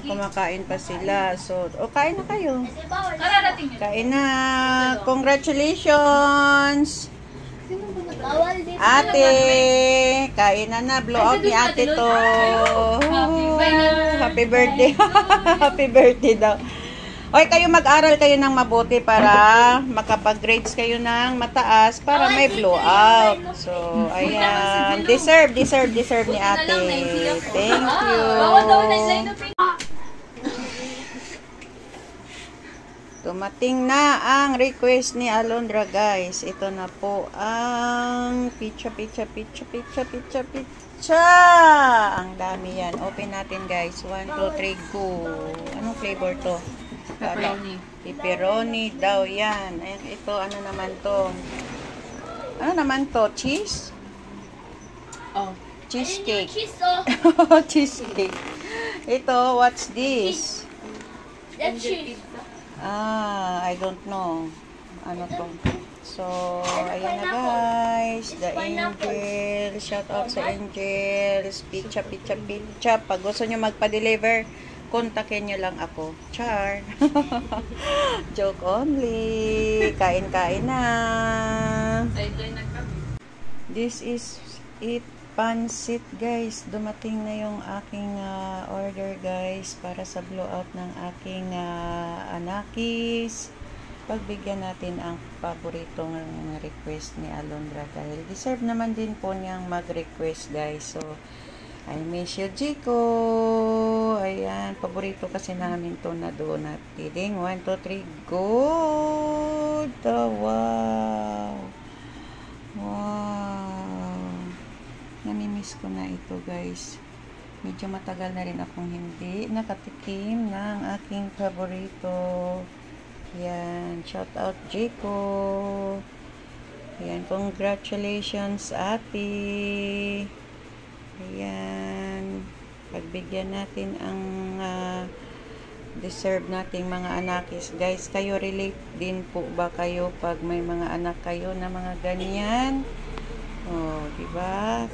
kumakain pa sila. So, kain na kayo. Kararating yun. Kain na. Congratulations! Ate! Kain na. Blow out ni ate to. Happy birthday. Happy birthday daw. Oy, kayo mag-aral kayo ng mabuti para makapag-grades kayo ng mataas para may blowout. So, ayan. Deserve ni ate. Thank you. Dumating na ang request ni Alondra, guys. Ito na po ang pizza. Ang dami yan. Open natin, guys. 1, 2, 3, go. Anong flavor to? Pepperoni. Pepperoni daw yan. Ayan, ito, ano naman to? Ano naman to? Cheese? Oh. Cheesecake. Cheesecake. Ito, what's this? That's cheese. I don't know. Ano to? So, ayan na guys. The Angel. Shout out sa Angels. Pizza. Pag gusto nyo magpa-deliver, kontakin nyo lang ako. Char. Joke only. Kain na. This is it. Pansit, guys. Dumating na yung aking order, guys, para sa blowout ng aking anakis. Pagbigyan natin ang paboritong request ni Alondra dahil deserve naman din po niyang mag-request, guys. So, I miss you, Jico. Ayan, paborito kasi namin to na donut. Tiding, 1, 2, 3, good. Wow. Namimiss ko na ito, guys. Medyo matagal na rin akong hindi nakatikim ng aking paborito. Yan, shout out Jico. Yan, congratulations ate. Ayan, pagbigyan natin ang deserve nating mga anakis. Guys, kayo relate din po ba kayo pag may mga anak kayo na mga ganyan? Oh, diba?